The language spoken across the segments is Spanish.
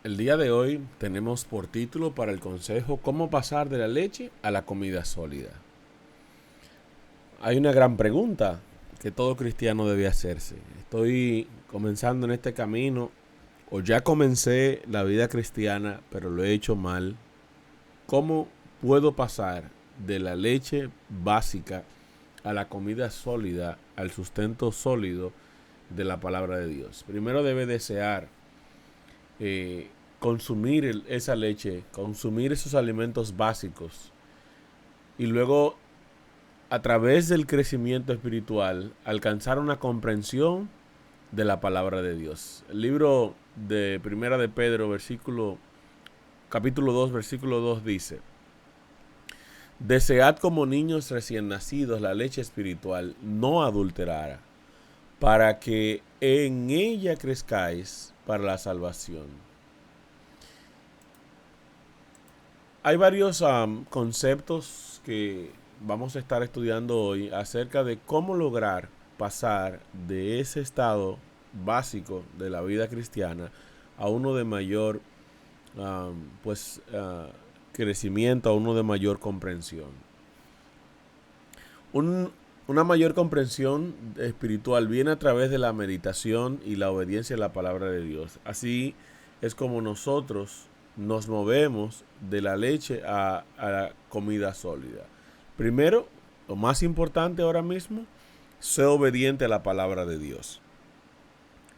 El día de hoy tenemos por título para el consejo cómo pasar de la leche a la comida sólida. Hay una gran pregunta que todo cristiano debe hacerse. Estoy comenzando en este camino o ya comencé la vida cristiana, pero lo he hecho mal. ¿Cómo puedo pasar de la leche básica a la comida sólida, al sustento sólido de la palabra de Dios? Primero debe desear consumir esa leche, consumir esos alimentos básicos y luego a través del crecimiento espiritual alcanzar una comprensión de la palabra de Dios. El libro de Primera de Pedro, capítulo 2, versículo 2 dice: Desead como niños recién nacidos la leche espiritual no adulterada, para que en ella crezcáis para la salvación. Hay varios conceptos que vamos a estar estudiando hoy acerca de cómo lograr pasar de ese estado básico de la vida cristiana a uno de mayor crecimiento, a uno de mayor comprensión. Un, una mayor comprensión espiritual viene a través de la meditación y la obediencia a la palabra de Dios. Así es como nosotros nos movemos de la leche a la comida sólida. Primero, lo más importante ahora mismo, sé obediente a la palabra de Dios.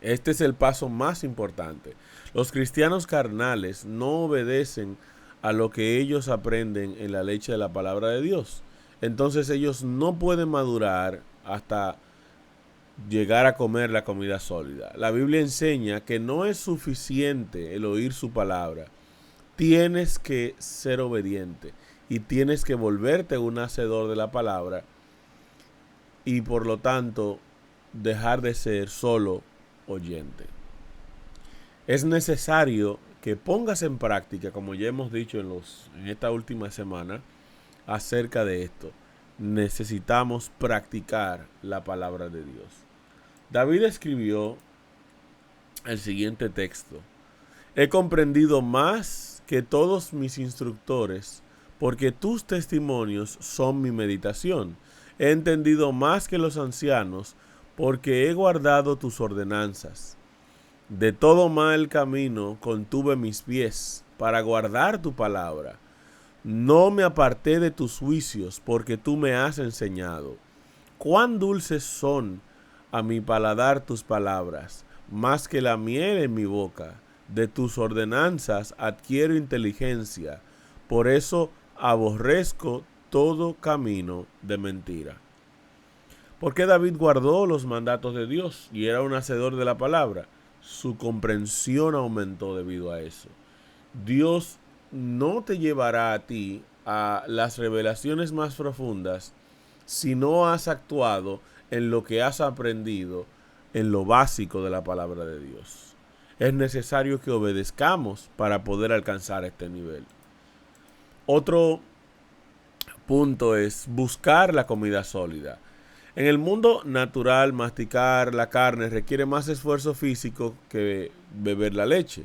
Este es el paso más importante. Los cristianos carnales no obedecen a lo que ellos aprenden en la leche de la palabra de Dios. Entonces ellos no pueden madurar hasta llegar a comer la comida sólida. La Biblia enseña que no es suficiente el oír su palabra. Tienes que ser obediente y tienes que volverte un hacedor de la palabra y por lo tanto dejar de ser solo oyente. Es necesario que pongas en práctica, como ya hemos dicho en esta última semana, acerca de esto. Necesitamos practicar la palabra de Dios. David escribió el siguiente texto: He comprendido más que todos mis instructores, porque tus testimonios son mi meditación. He entendido más que los ancianos, porque he guardado tus ordenanzas. De todo mal camino contuve mis pies, para guardar tu palabra. No me aparté de tus juicios, porque tú me has enseñado. Cuán dulces son a mi paladar tus palabras, más que la miel en mi boca. De tus ordenanzas adquiero inteligencia, por eso aborrezco todo camino de mentira. Porque David guardó los mandatos de Dios y era un hacedor de la palabra. Su comprensión aumentó debido a eso. Dios no te llevará a ti a las revelaciones más profundas si no has actuado en lo que has aprendido en lo básico de la palabra de Dios. Es necesario que obedezcamos para poder alcanzar este nivel. Otro punto es buscar la comida sólida. En el mundo natural, masticar la carne requiere más esfuerzo físico que beber la leche.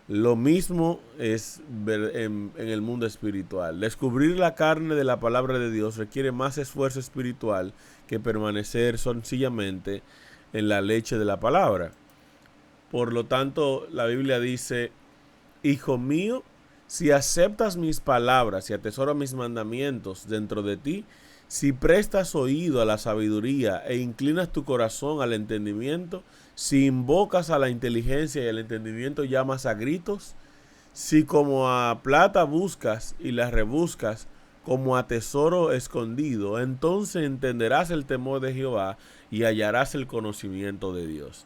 Lo mismo es en el mundo espiritual. Descubrir la carne de la palabra de Dios requiere más esfuerzo espiritual que permanecer sencillamente en la leche de la palabra. Por lo tanto, la Biblia dice: Hijo mío, si aceptas mis palabras y atesoras mis mandamientos dentro de ti, si prestas oído a la sabiduría e inclinas tu corazón al entendimiento, si invocas a la inteligencia y al entendimiento llamas a gritos, si como a plata buscas y la rebuscas como a tesoro escondido, entonces entenderás el temor de Jehová y hallarás el conocimiento de Dios.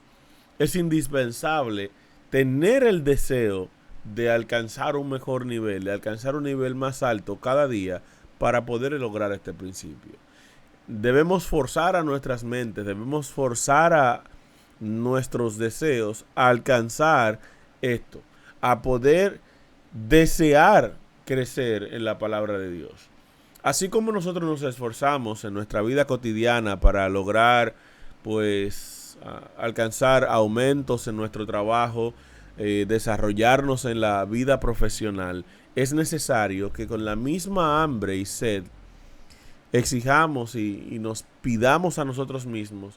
Es indispensable tener el deseo de alcanzar un mejor nivel, de alcanzar un nivel más alto cada día para poder lograr este principio. Debemos forzar a nuestras mentes, debemos forzar a nuestros deseos a alcanzar esto, a poder desear crecer en la palabra de Dios. Así como nosotros nos esforzamos en nuestra vida cotidiana para lograr, pues, alcanzar aumentos en nuestro trabajo, desarrollarnos en la vida profesional, es necesario que con la misma hambre y sed exijamos y nos pidamos a nosotros mismos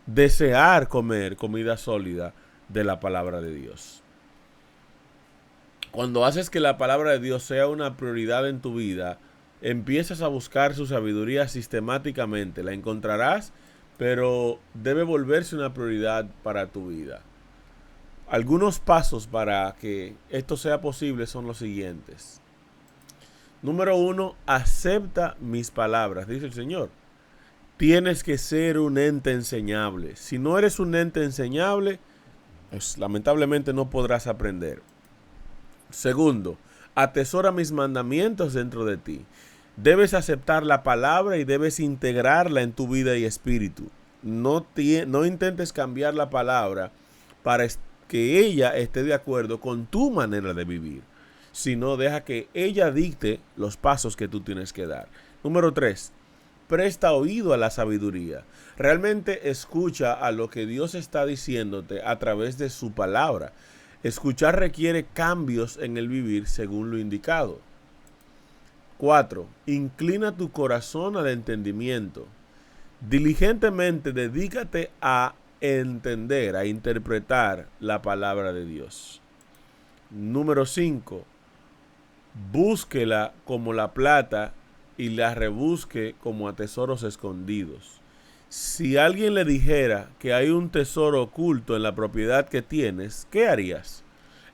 desear comer comida sólida de la palabra de Dios. Cuando haces que la palabra de Dios sea una prioridad en tu vida, empiezas a buscar su sabiduría sistemáticamente. La encontrarás, pero debe volverse una prioridad para tu vida. Algunos pasos para que esto sea posible son los siguientes. Número uno, acepta mis palabras, dice el Señor. Tienes que ser un ente enseñable. Si no eres un ente enseñable, pues lamentablemente no podrás aprender. Segundo, atesora mis mandamientos dentro de ti. Debes aceptar la palabra y debes integrarla en tu vida y espíritu. No intentes cambiar la palabra para que ella esté de acuerdo con tu manera de vivir, sino deja que ella dicte los pasos que tú tienes que dar. Número 3. Presta oído a la sabiduría. Realmente escucha a lo que Dios está diciéndote a través de su palabra. Escuchar requiere cambios en el vivir según lo indicado. 4. Inclina tu corazón al entendimiento. Diligentemente dedícate a entender, a interpretar la palabra de Dios. Número 5. Búsquela como la plata y la rebusque como a tesoros escondidos. Si alguien le dijera que hay un tesoro oculto en la propiedad que tienes, ¿qué harías?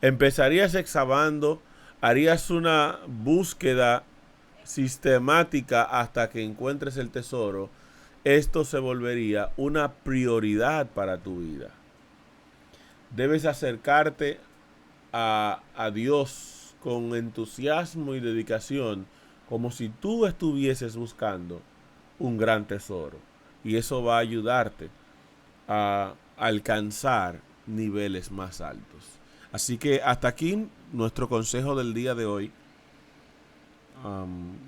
¿Empezarías excavando? ¿Harías una búsqueda sistemática hasta que encuentres el tesoro? Esto se volvería una prioridad para tu vida. Debes acercarte a Dios con entusiasmo y dedicación, como si tú estuvieses buscando un gran tesoro. Y eso va a ayudarte a alcanzar niveles más altos. Así que hasta aquí nuestro consejo del día de hoy.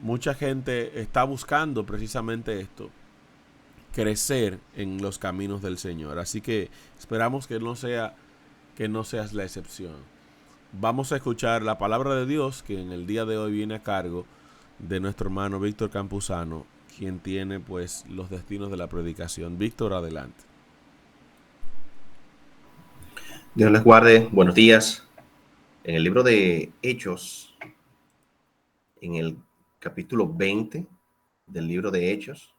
Mucha gente está buscando precisamente esto, crecer en los caminos del Señor. Así que esperamos que no seas la excepción. Vamos a escuchar la palabra de Dios que en el día de hoy viene a cargo de nuestro hermano Víctor Campuzano, quien tiene pues los destinos de la predicación. Víctor, adelante. Dios les guarde, buenos días. En el libro de Hechos, en el capítulo 20 del libro de Hechos,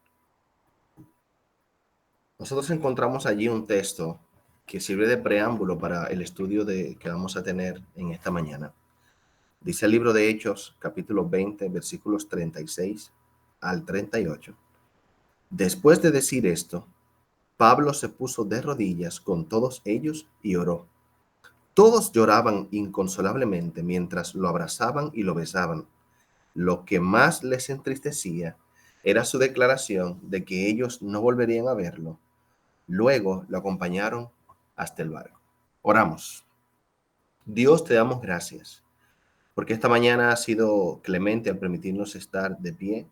nosotros encontramos allí un texto que sirve de preámbulo para el estudio que vamos a tener en esta mañana. Dice el libro de Hechos, capítulo 20, versículos 36 al 38. Después de decir esto, Pablo se puso de rodillas con todos ellos y oró. Todos lloraban inconsolablemente mientras lo abrazaban y lo besaban. Lo que más les entristecía era su declaración de que ellos no volverían a verlo. Luego lo acompañaron hasta el barco. Oramos. Dios, te damos gracias, porque esta mañana has sido clemente al permitirnos estar de pie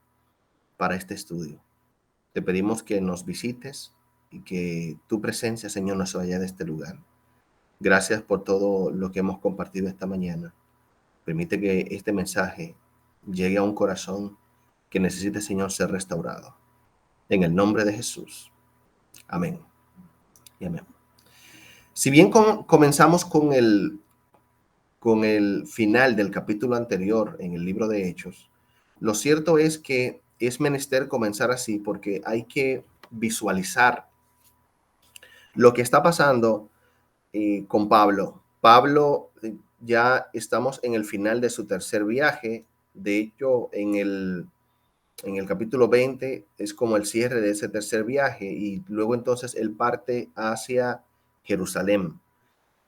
para este estudio. Te pedimos que nos visites y que tu presencia, Señor, no se vaya de este lugar. Gracias por todo lo que hemos compartido esta mañana. Permite que este mensaje llegue a un corazón que necesite, Señor, ser restaurado. En el nombre de Jesús. Amén. Y amén. Si bien comenzamos con el final del capítulo anterior en el libro de Hechos, lo cierto es que es menester comenzar así porque hay que visualizar lo que está pasando con Pablo. Pablo, ya estamos en el final de su tercer viaje. De hecho, en el capítulo 20 es como el cierre de ese tercer viaje y luego entonces él parte hacia Jerusalén.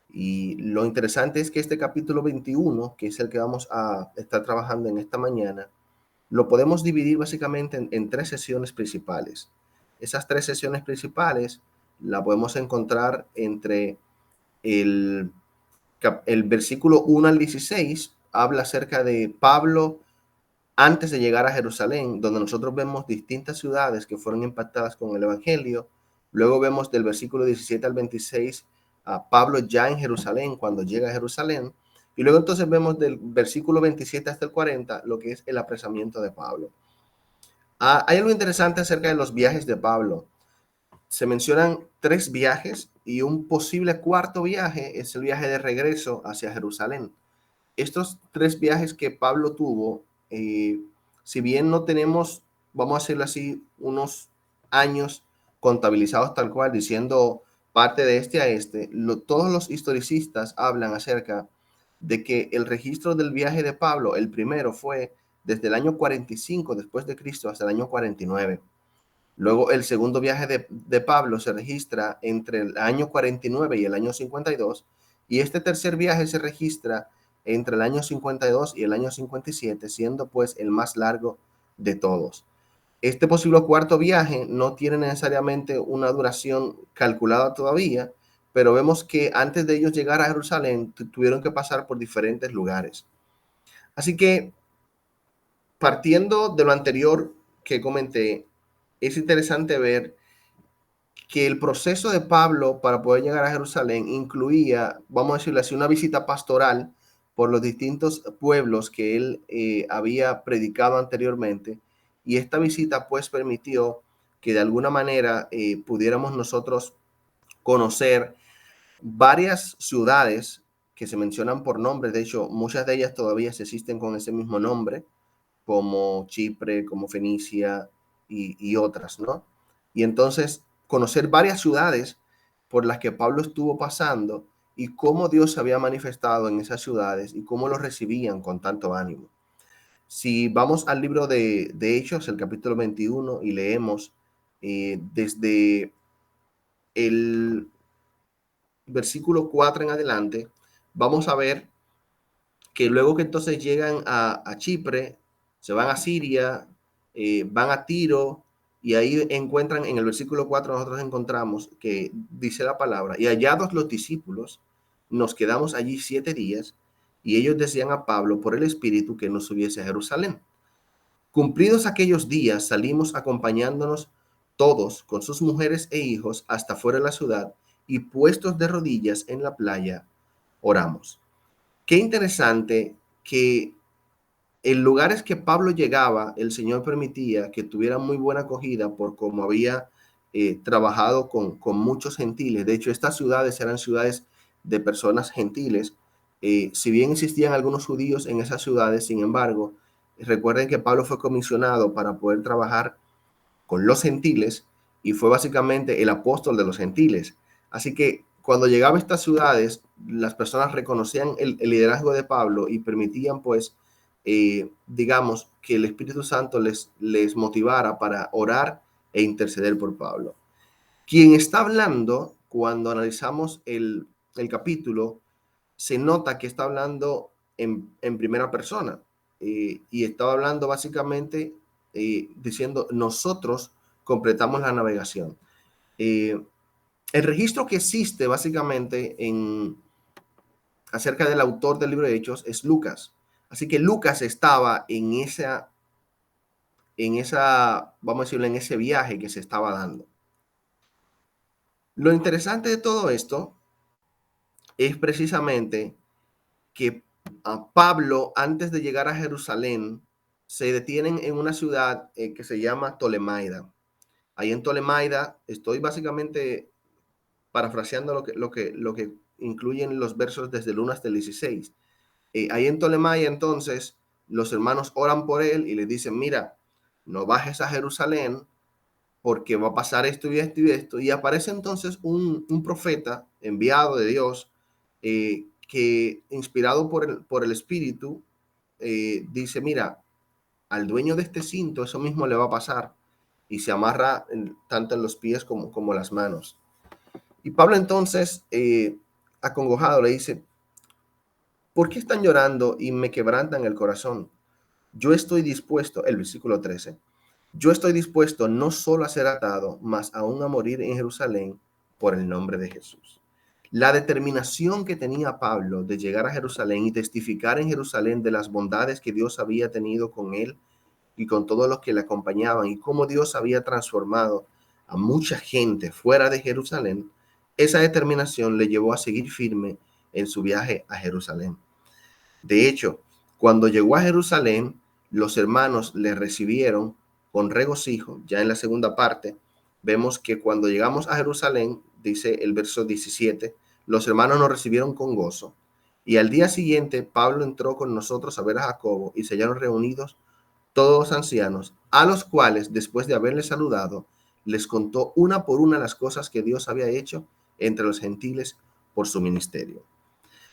Y lo interesante es que este capítulo 21, que es el que vamos a estar trabajando en esta mañana, lo podemos dividir básicamente en tres sesiones principales. Esas tres sesiones principales la podemos encontrar entre el versículo 1 al 16, habla acerca de Pablo antes de llegar a Jerusalén, donde nosotros vemos distintas ciudades que fueron impactadas con el Evangelio. Luego vemos del versículo 17 al 26 a Pablo ya en Jerusalén, cuando llega a Jerusalén. Y luego entonces vemos del versículo 27 hasta el 40 lo que es el apresamiento de Pablo. Hay algo interesante acerca de los viajes de Pablo. Se mencionan 3 viajes y un posible cuarto viaje es el viaje de regreso hacia Jerusalén. Estos 3 viajes que Pablo tuvo, si bien no tenemos, vamos a decirlo así, unos años contabilizados tal cual, diciendo parte de este a este, todos los historicistas hablan acerca de que el registro del viaje de Pablo, el primero fue desde el año 45 después de Cristo hasta el año 49. Luego el segundo viaje de Pablo se registra entre el año 49 y el año 52, y este tercer viaje se registra entre el año 52 y el año 57, siendo pues el más largo de todos. Este posible cuarto viaje no tiene necesariamente una duración calculada todavía, pero vemos que antes de ellos llegar a Jerusalén tuvieron que pasar por diferentes lugares. Así que, partiendo de lo anterior que comenté, es interesante ver que el proceso de Pablo para poder llegar a Jerusalén incluía, vamos a decirlo así, una visita pastoral por los distintos pueblos que él había predicado anteriormente, y esta visita pues permitió que de alguna manera pudiéramos nosotros conocer varias ciudades que se mencionan por nombre. De hecho, muchas de ellas todavía se existen con ese mismo nombre, como Chipre, como Fenicia y otras, ¿no? Y entonces conocer varias ciudades por las que Pablo estuvo pasando y cómo Dios se había manifestado en esas ciudades y cómo lo recibían con tanto ánimo. Si vamos al libro de Hechos, el capítulo 21, y leemos desde el versículo 4 en adelante, vamos a ver que luego que entonces llegan a Chipre, se van a Siria, van a Tiro, y ahí encuentran, en el versículo 4 nosotros encontramos que dice la palabra, y hallados los discípulos, nos quedamos allí 7 días, y ellos decían a Pablo por el Espíritu que nos subiese a Jerusalén. Cumplidos aquellos días, salimos acompañándonos todos con sus mujeres e hijos hasta fuera de la ciudad, y puestos de rodillas en la playa, oramos. Qué interesante que en lugares que Pablo llegaba, el Señor permitía que tuviera muy buena acogida por cómo había trabajado con muchos gentiles. De hecho, estas ciudades eran ciudades de personas gentiles. Si bien existían algunos judíos en esas ciudades, sin embargo, recuerden que Pablo fue comisionado para poder trabajar con los gentiles y fue básicamente el apóstol de los gentiles. Así que cuando llegaba a estas ciudades, las personas reconocían el liderazgo de Pablo y permitían pues, digamos, que el Espíritu Santo les motivara para orar e interceder por Pablo. Quien está hablando, cuando analizamos el capítulo, se nota que está hablando en primera persona, y estaba hablando básicamente diciendo nosotros completamos la navegación. El registro que existe básicamente acerca del autor del libro de Hechos es Lucas. Así que Lucas estaba vamos a decirlo, en ese viaje que se estaba dando. Lo interesante de todo esto es precisamente que a Pablo, antes de llegar a Jerusalén, se detienen en una ciudad que se llama Tolemaida. Ahí en Tolemaida, estoy básicamente parafraseando lo que incluyen los versos desde el 1 hasta el 16. Ahí en Tolemaida, entonces, los hermanos oran por él y le dicen, mira, no bajes a Jerusalén porque va a pasar esto y esto y esto. Y aparece entonces un profeta enviado de Dios, que inspirado por el Espíritu, dice, mira, al dueño de este cinto eso mismo le va a pasar, y se amarra tanto en los pies como las manos. Y Pablo entonces, acongojado, le dice, ¿por qué están llorando y me quebrantan el corazón? Yo estoy dispuesto, el versículo 13, yo estoy dispuesto no solo a ser atado, mas aún a morir en Jerusalén por el nombre de Jesús. La determinación que tenía Pablo de llegar a Jerusalén y testificar en Jerusalén de las bondades que Dios había tenido con él y con todos los que le acompañaban, y cómo Dios había transformado a mucha gente fuera de Jerusalén, esa determinación le llevó a seguir firme en su viaje a Jerusalén. De hecho, cuando llegó a Jerusalén, los hermanos le recibieron con regocijo. Ya en la segunda parte, vemos que cuando llegamos a Jerusalén, dice el verso 17, los hermanos nos recibieron con gozo. Y al día siguiente, Pablo entró con nosotros a ver a Jacobo y se hallaron reunidos todos los ancianos, a los cuales, después de haberles saludado, les contó una por una las cosas que Dios había hecho entre los gentiles por su ministerio.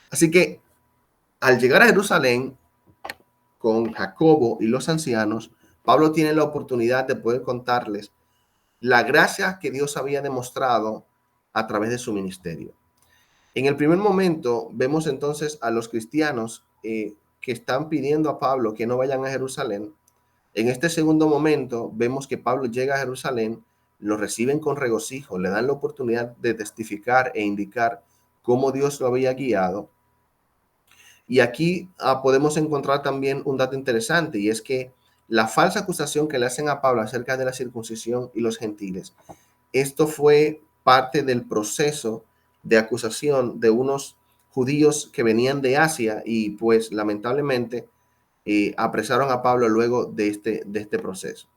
Así que al llegar a Jerusalén con Jacobo y los ancianos, Pablo tiene la oportunidad de poder contarles la gracia que Dios había demostrado a través de su ministerio. En el primer momento vemos entonces a los cristianos que están pidiendo a Pablo que no vayan a Jerusalén. En este segundo momento vemos que Pablo llega a Jerusalén, lo reciben con regocijo, le dan la oportunidad de testificar e indicar cómo Dios lo había guiado. Y aquí podemos encontrar también un dato interesante, y es que la falsa acusación que le hacen a Pablo acerca de la circuncisión y los gentiles, esto fue parte del proceso de acusación de unos judíos que venían de Asia y pues lamentablemente apresaron a Pablo luego de este proceso.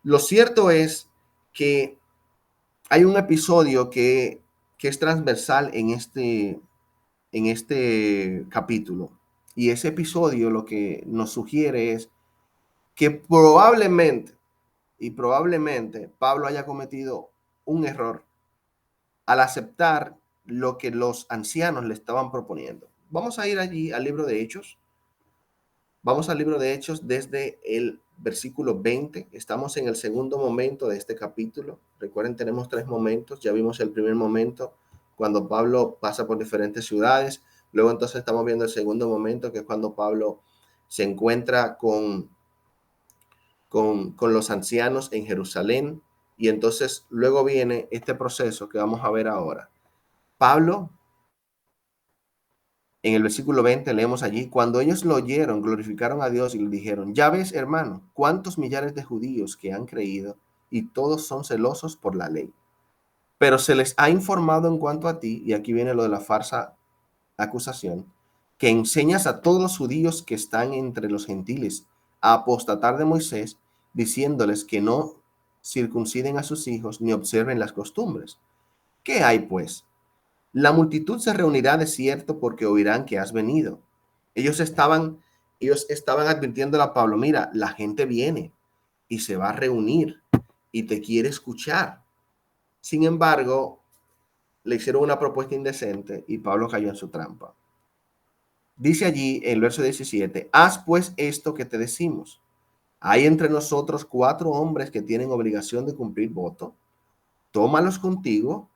Lo cierto es que hay un episodio que es transversal en este capítulo. Y ese episodio lo que nos sugiere es que probablemente Pablo haya cometido un error al aceptar lo que los ancianos le estaban proponiendo. Vamos a ir allí al libro de Hechos. Vamos al libro de Hechos desde el versículo 20. Estamos en el segundo momento de este capítulo. Recuerden, tenemos 3 momentos. Ya vimos el primer momento cuando Pablo pasa por diferentes ciudades. Luego entonces estamos viendo el segundo momento, que es cuando Pablo se encuentra con los ancianos en Jerusalén. Y entonces luego viene este proceso que vamos a ver ahora. Pablo, en el versículo 20 leemos allí, cuando ellos lo oyeron, glorificaron a Dios y le dijeron, ya ves, hermano, cuántos millares de judíos que han creído y todos son celosos por la ley. Pero se les ha informado en cuanto a ti, y aquí viene lo de la falsa acusación, que enseñas a todos los judíos que están entre los gentiles a apostatar de Moisés, diciéndoles que no circunciden a sus hijos ni observen las costumbres. ¿Qué hay pues? La multitud se reunirá de cierto porque oirán que has venido. Ellos estaban advirtiéndole a Pablo, mira, la gente viene y se va a reunir y te quiere escuchar. Sin embargo, le hicieron una propuesta indecente y Pablo cayó en su trampa. Dice allí en el verso 17, haz pues esto que te decimos. Hay entre nosotros 4 hombres que tienen obligación de cumplir voto. Tómalos contigo,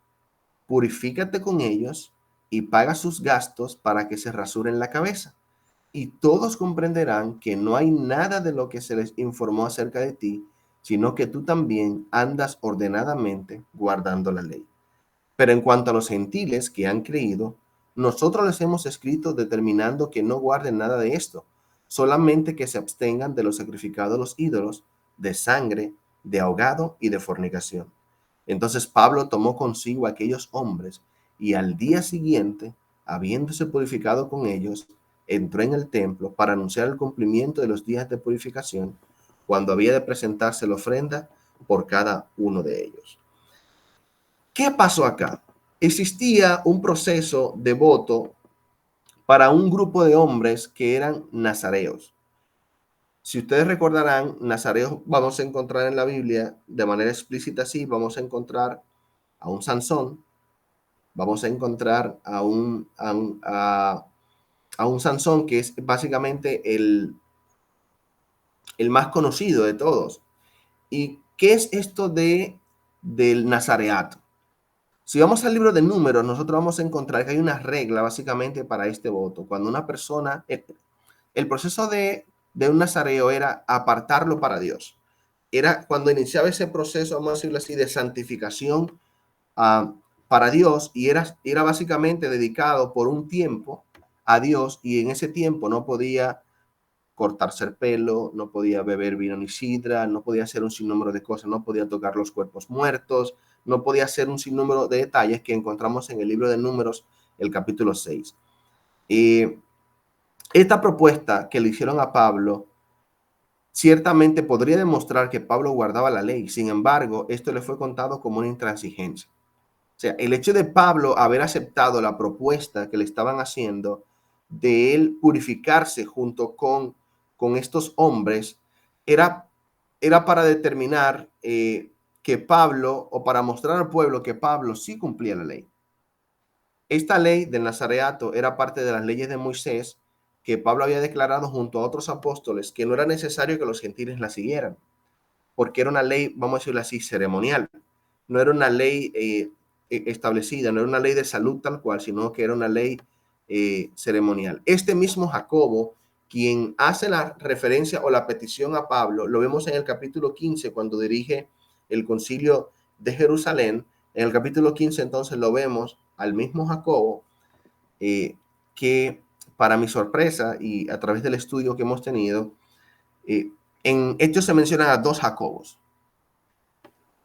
purifícate con ellos y paga sus gastos para que se rasuren la cabeza. Y todos comprenderán que no hay nada de lo que se les informó acerca de ti, sino que tú también andas ordenadamente guardando la ley. Pero en cuanto a los gentiles que han creído, nosotros les hemos escrito determinando que no guarden nada de esto, solamente que se abstengan de lo sacrificado a los ídolos, de sangre, de ahogado y de fornicación. Entonces Pablo tomó consigo a aquellos hombres y al día siguiente, habiéndose purificado con ellos, entró en el templo para anunciar el cumplimiento de los días de purificación, cuando había de presentarse la ofrenda por cada uno de ellos. ¿Qué pasó acá? Existía un proceso de voto para un grupo de hombres que eran nazareos. Si ustedes recordarán, nazareos vamos a encontrar en la Biblia de manera explícita, así vamos a encontrar a un Sansón, vamos a encontrar a un Sansón que es básicamente el más conocido de todos. ¿Y qué es esto del nazareato? Si vamos al libro de Números, nosotros vamos a encontrar que hay una regla básicamente para este voto. Cuando una persona, el proceso de un nazareo era apartarlo para Dios. Era cuando iniciaba ese proceso, vamos a decirlo así, de santificación para Dios, y era básicamente dedicado por un tiempo a Dios, y en ese tiempo no podía cortarse el pelo, no podía beber vino ni sidra, no podía hacer un sinnúmero de cosas, no podía tocar los cuerpos muertos, no podía ser un sinnúmero de detalles que encontramos en el libro de Números, el capítulo 6. Esta propuesta que le hicieron a Pablo ciertamente podría demostrar que Pablo guardaba la ley. Sin embargo, esto le fue contado como una intransigencia. O sea, el hecho de Pablo haber aceptado la propuesta que le estaban haciendo de él purificarse junto con estos hombres era para determinar que Pablo, o para mostrar al pueblo que Pablo sí cumplía la ley. Esta ley del Nazareato era parte de las leyes de Moisés que Pablo había declarado junto a otros apóstoles que no era necesario que los gentiles la siguieran, porque era una ley, vamos a decirlo así, ceremonial. No era una ley establecida, no era una ley de salud tal cual, sino que era una ley ceremonial. Este mismo Jacobo, quien hace la referencia o la petición a Pablo, lo vemos en el capítulo 15 cuando dirige el concilio de Jerusalén. En el capítulo 15 entonces lo vemos al mismo Jacobo, que para mi sorpresa y a través del estudio que hemos tenido, en Hechos se mencionan a dos Jacobos.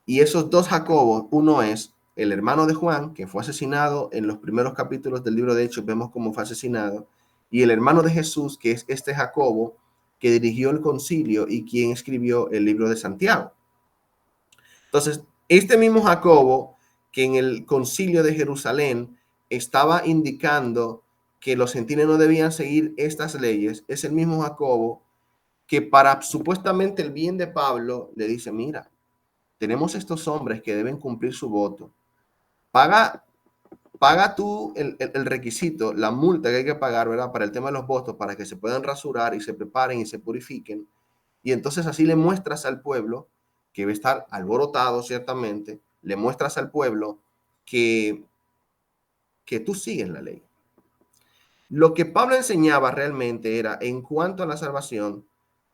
Y esos dos Jacobos, uno es el hermano de Juan, que fue asesinado en los primeros capítulos del libro de Hechos, vemos cómo fue asesinado, y el hermano de Jesús, que es este Jacobo, que dirigió el concilio y quien escribió el libro de Santiago. Entonces, este mismo Jacobo, que en el concilio de Jerusalén estaba indicando que los gentiles no debían seguir estas leyes, es el mismo Jacobo que para supuestamente el bien de Pablo le dice, mira, tenemos estos hombres que deben cumplir su voto. Paga tú el requisito, la multa que hay que pagar, ¿verdad? Para el tema de los votos, para que se puedan rasurar y se preparen y se purifiquen. Y entonces así le muestras al pueblo, que va a estar alborotado ciertamente, le muestras al pueblo que tú sigues la ley. Lo que Pablo enseñaba realmente era, en cuanto a la salvación,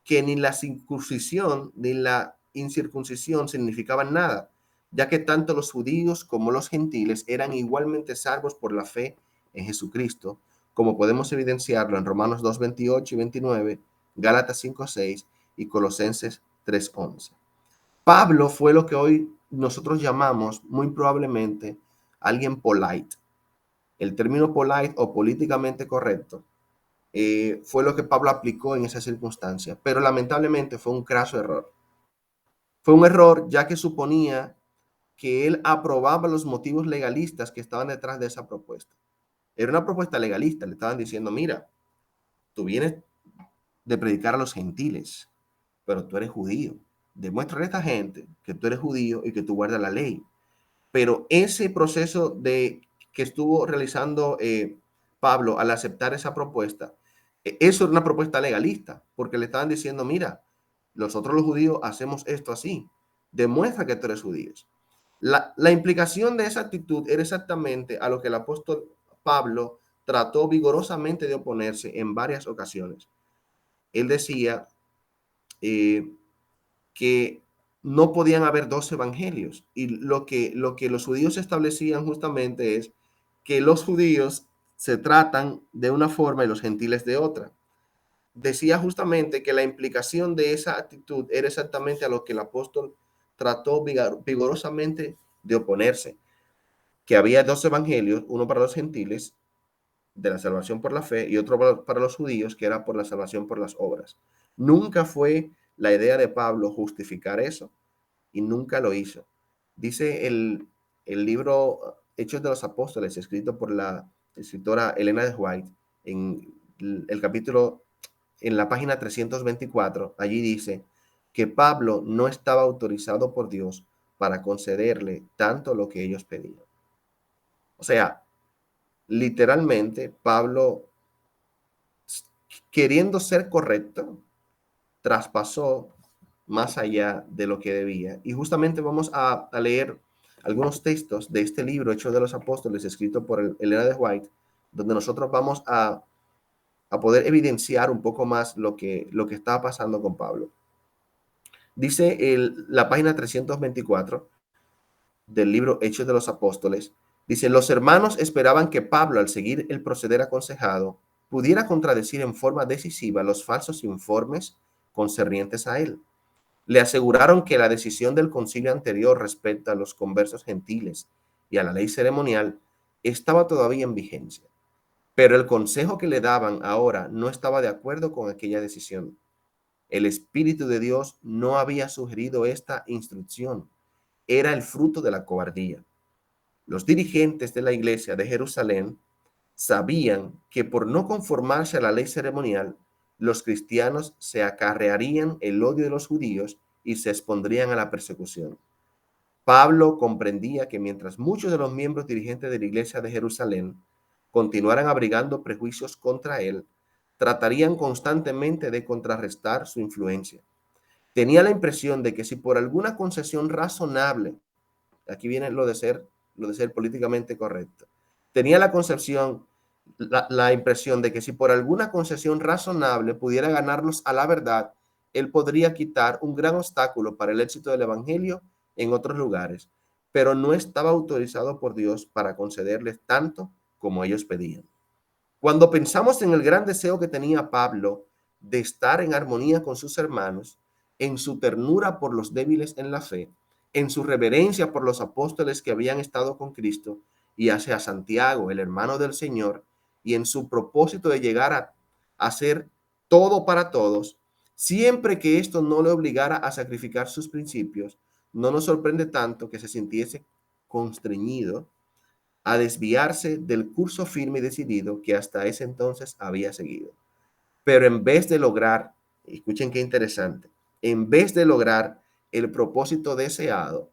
que ni la circuncisión ni la incircuncisión significaban nada, ya que tanto los judíos como los gentiles eran igualmente salvos por la fe en Jesucristo, como podemos evidenciarlo en Romanos 2, 28 y 29, Gálatas 5, 6 y Colosenses 3, 11. Pablo fue lo que hoy nosotros llamamos muy probablemente alguien polite. El término polite o políticamente correcto fue lo que Pablo aplicó en esa circunstancia, pero lamentablemente fue un craso error. Fue un error ya que suponía que él aprobaba los motivos legalistas que estaban detrás de esa propuesta. Era una propuesta legalista, le estaban diciendo, mira, tú vienes de predicar a los gentiles, pero tú eres judío. Demuéstrale a esta gente que tú eres judío y que tú guardas la ley. Pero ese proceso que estuvo realizando Pablo al aceptar esa propuesta, eso era una propuesta legalista, porque le estaban diciendo, mira, nosotros los judíos hacemos esto así, demuestra que tú eres judío. La implicación de esa actitud era exactamente a lo que el apóstol Pablo trató vigorosamente de oponerse en varias ocasiones. Él decía que no podían haber dos evangelios. Y lo que los judíos establecían justamente es que los judíos se tratan de una forma y los gentiles de otra. Decía justamente que la implicación de esa actitud era exactamente a lo que el apóstol trató vigorosamente de oponerse, que había dos evangelios, uno para los gentiles, de la salvación por la fe, y otro para los judíos, que era por la salvación por las obras. Nunca fue la idea de Pablo justificar eso, y nunca lo hizo. Dice el libro Hechos de los Apóstoles, escrito por la escritora Elena de White, en el capítulo, en la página 324, allí dice que Pablo no estaba autorizado por Dios para concederle tanto lo que ellos pedían. O sea, literalmente Pablo, queriendo ser correcto, traspasó más allá de lo que debía. Y justamente vamos a leer algunos textos de este libro, Hechos de los Apóstoles, escrito por Elena de White, donde nosotros vamos a poder evidenciar un poco más lo que estaba pasando con Pablo. Dice la página 324 del libro Hechos de los Apóstoles, dice, los hermanos esperaban que Pablo, al seguir el proceder aconsejado, pudiera contradecir en forma decisiva los falsos informes concernientes a él. Le aseguraron que la decisión del concilio anterior respecto a los conversos gentiles y a la ley ceremonial estaba todavía en vigencia, pero el consejo que le daban ahora no estaba de acuerdo con aquella decisión. El Espíritu de Dios no había sugerido esta instrucción. Era el fruto de la cobardía. Los dirigentes de la iglesia de Jerusalén sabían que por no conformarse a la ley ceremonial, los cristianos se acarrearían el odio de los judíos y se expondrían a la persecución. Pablo comprendía que mientras muchos de los miembros dirigentes de la iglesia de Jerusalén continuaran abrigando prejuicios contra él, tratarían constantemente de contrarrestar su influencia. Tenía la impresión de que si por alguna concesión razonable, aquí viene lo de ser políticamente correcto, tenía la impresión de que si por alguna concesión razonable pudiera ganarlos a la verdad, él podría quitar un gran obstáculo para el éxito del evangelio en otros lugares, pero no estaba autorizado por Dios para concederles tanto como ellos pedían. Cuando pensamos en el gran deseo que tenía Pablo de estar en armonía con sus hermanos, en su ternura por los débiles en la fe, en su reverencia por los apóstoles que habían estado con Cristo y hacia Santiago, el hermano del Señor, y en su propósito de llegar a hacer todo para todos, siempre que esto no le obligara a sacrificar sus principios, no nos sorprende tanto que se sintiese constreñido a desviarse del curso firme y decidido que hasta ese entonces había seguido. Pero en vez de lograr, escuchen qué interesante, en vez de lograr el propósito deseado,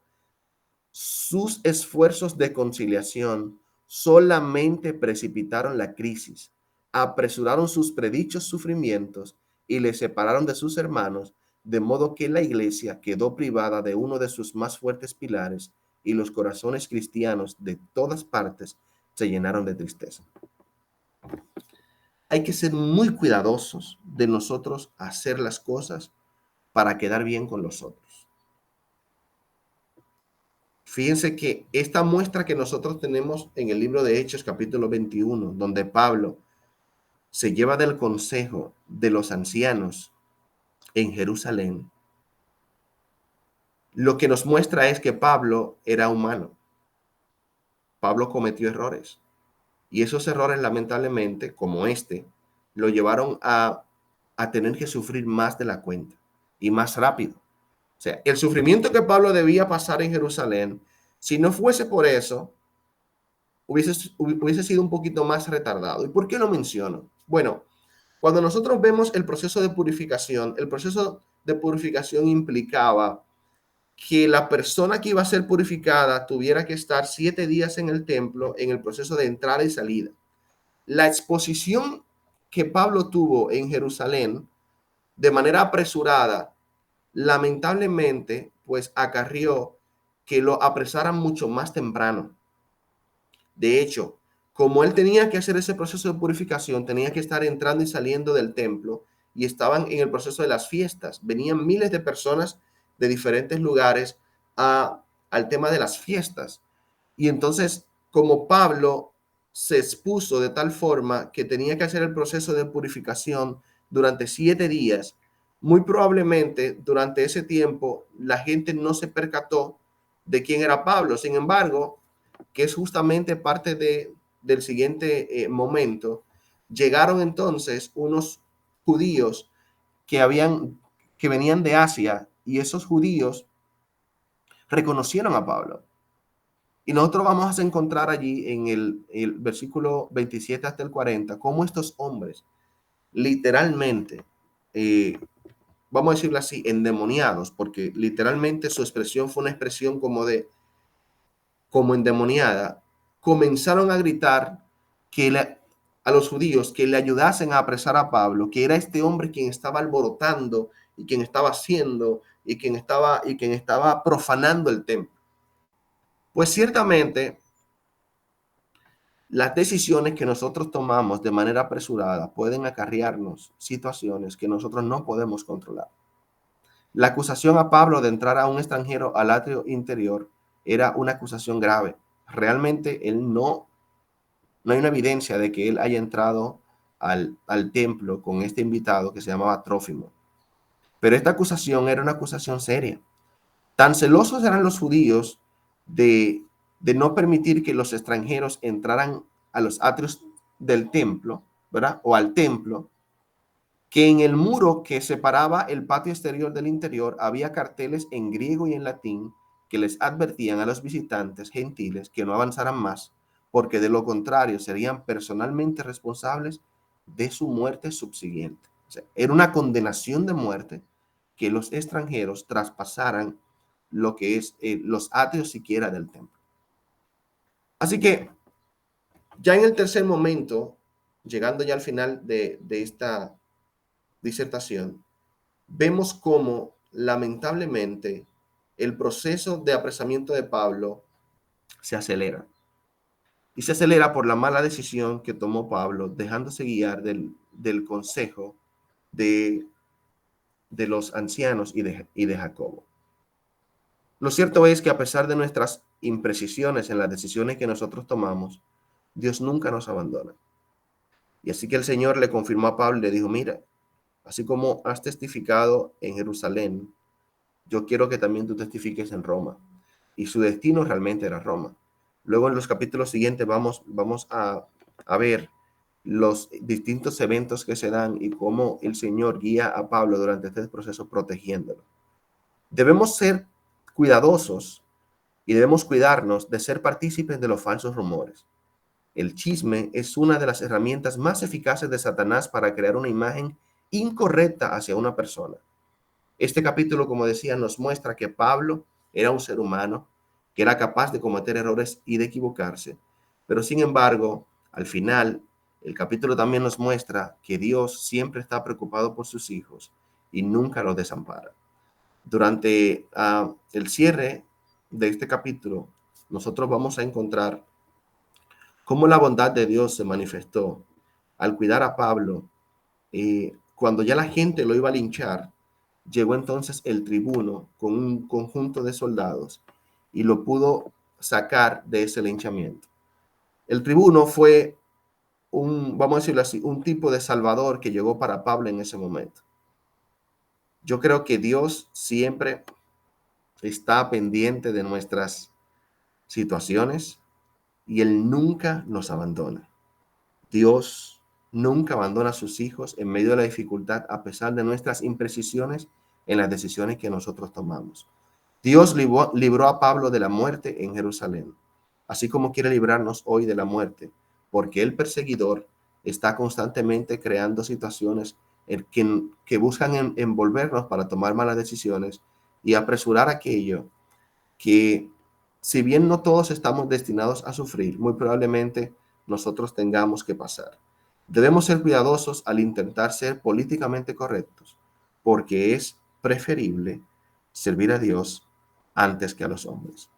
sus esfuerzos de conciliación solamente precipitaron la crisis, apresuraron sus predichos sufrimientos y le separaron de sus hermanos, de modo que la iglesia quedó privada de uno de sus más fuertes pilares y los corazones cristianos de todas partes se llenaron de tristeza. Hay que ser muy cuidadosos de nosotros hacer las cosas para quedar bien con los otros. Fíjense que esta muestra que nosotros tenemos en el libro de Hechos, capítulo 21, donde Pablo se lleva del consejo de los ancianos en Jerusalén, lo que nos muestra es que Pablo era humano. Pablo cometió errores. Y esos errores, lamentablemente, como este, lo llevaron a tener que sufrir más de la cuenta y más rápido. O sea, el sufrimiento que Pablo debía pasar en Jerusalén, si no fuese por eso, hubiese sido un poquito más retardado. ¿Y por qué lo menciono? Bueno, cuando nosotros vemos el proceso de purificación implicaba que la persona que iba a ser purificada tuviera que estar 7 días en el templo en el proceso de entrada y salida. La exposición que Pablo tuvo en Jerusalén de manera apresurada, lamentablemente, pues acarrió que lo apresaran mucho más temprano. De hecho, como él tenía que hacer ese proceso de purificación, tenía que estar entrando y saliendo del templo y estaban en el proceso de las fiestas. Venían miles de personas de diferentes lugares al tema de las fiestas. Y entonces, como Pablo se expuso de tal forma que tenía que hacer el proceso de purificación durante 7 días, muy probablemente durante ese tiempo la gente no se percató de quién era Pablo. Sin embargo, que es justamente parte del siguiente momento, llegaron entonces unos judíos que venían de Asia, y esos judíos reconocieron a Pablo. Y nosotros vamos a encontrar allí en el versículo 27 hasta el 40, cómo estos hombres literalmente, vamos a decirlo así, endemoniados, porque literalmente su expresión fue una expresión como endemoniada, comenzaron a gritar a los judíos que le ayudasen a apresar a Pablo, que era este hombre quien estaba alborotando y quien estaba haciendo y quien estaba profanando el templo. Pues ciertamente las decisiones que nosotros tomamos de manera apresurada pueden acarrearnos situaciones que nosotros no podemos controlar. La acusación a Pablo de entrar a un extranjero al atrio interior era una acusación grave. Realmente no hay una evidencia de que él haya entrado al templo con este invitado que se llamaba Trófimo. Pero esta acusación era una acusación seria. Tan celosos eran los judíos de no permitir que los extranjeros entraran a los atrios del templo, ¿verdad? O al templo, que en el muro que separaba el patio exterior del interior había carteles en griego y en latín que les advertían a los visitantes gentiles que no avanzaran más, porque de lo contrario serían personalmente responsables de su muerte subsiguiente. O sea, era una condenación de muerte que los extranjeros traspasaran lo que es los atrios siquiera del templo. Así que ya en el tercer momento, llegando ya al final de esta disertación, vemos cómo lamentablemente el proceso de apresamiento de Pablo se acelera. Y se acelera por la mala decisión que tomó Pablo, dejándose guiar del consejo de, de los ancianos y de Jacobo. Lo cierto es que a pesar de nuestras imprecisiones en las decisiones que nosotros tomamos, Dios nunca nos abandona. Y así que el Señor le confirmó a Pablo y le dijo, mira, así como has testificado en Jerusalén, yo quiero que también tú testifiques en Roma. Y su destino realmente era Roma. Luego en los capítulos siguientes vamos a ver los distintos eventos que se dan y cómo el Señor guía a Pablo durante este proceso protegiéndolo. Debemos ser cuidadosos y debemos cuidarnos de ser partícipes de los falsos rumores. El chisme es una de las herramientas más eficaces de Satanás para crear una imagen incorrecta hacia una persona. Este capítulo, como decía, nos muestra que Pablo era un ser humano, que era capaz de cometer errores y de equivocarse. Pero sin embargo, al final, el capítulo también nos muestra que Dios siempre está preocupado por sus hijos y nunca los desampara. Durante el cierre de este capítulo, nosotros vamos a encontrar cómo la bondad de Dios se manifestó al cuidar a Pablo. Cuando ya la gente lo iba a linchar, llegó entonces el tribuno con un conjunto de soldados y lo pudo sacar de ese linchamiento. El tribuno fue vamos a decirlo así, un tipo de salvador que llegó para Pablo en ese momento. Yo creo que Dios siempre está pendiente de nuestras situaciones y Él nunca nos abandona. Dios nunca abandona a sus hijos en medio de la dificultad a pesar de nuestras imprecisiones en las decisiones que nosotros tomamos. Dios libró a Pablo de la muerte en Jerusalén, así como quiere librarnos hoy de la muerte, porque el perseguidor está constantemente creando situaciones que buscan envolvernos para tomar malas decisiones y apresurar aquello que, si bien no todos estamos destinados a sufrir, muy probablemente nosotros tengamos que pasar. Debemos ser cuidadosos al intentar ser políticamente correctos, porque es preferible servir a Dios antes que a los hombres.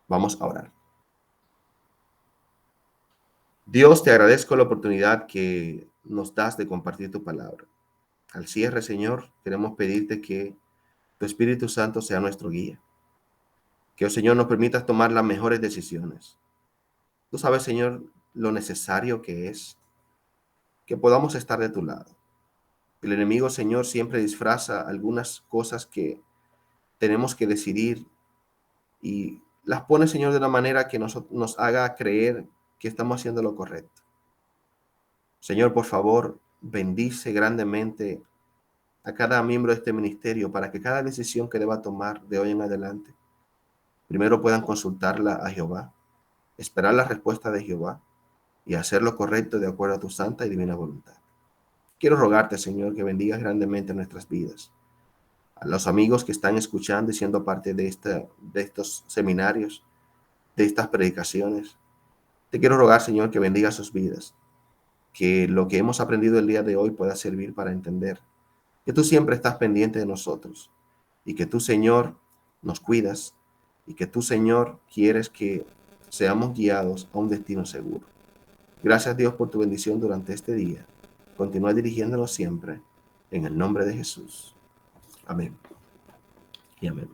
Vamos a orar. Dios, te agradezco la oportunidad que nos das de compartir tu palabra. Al cierre, Señor, queremos pedirte que tu Espíritu Santo sea nuestro guía. Que, oh Señor, nos permitas tomar las mejores decisiones. Tú sabes, Señor, lo necesario que es que podamos estar de tu lado. El enemigo, Señor, siempre disfraza algunas cosas que tenemos que decidir y las pone, Señor, de una manera que nos haga creer que estamos haciendo lo correcto. Señor, por favor, bendice grandemente a cada miembro de este ministerio para que cada decisión que deba tomar de hoy en adelante, primero puedan consultarla a Jehová, esperar la respuesta de Jehová y hacer lo correcto de acuerdo a tu santa y divina voluntad. Quiero rogarte, Señor, que bendigas grandemente nuestras vidas. A los amigos que están escuchando y siendo parte de estos seminarios, de estas predicaciones, te quiero rogar, Señor, que bendiga sus vidas, que lo que hemos aprendido el día de hoy pueda servir para entender que tú siempre estás pendiente de nosotros y que tú, Señor, nos cuidas y que tú, Señor, quieres que seamos guiados a un destino seguro. Gracias, Dios, por tu bendición durante este día. Continúa dirigiéndonos siempre en el nombre de Jesús. Amén y amén.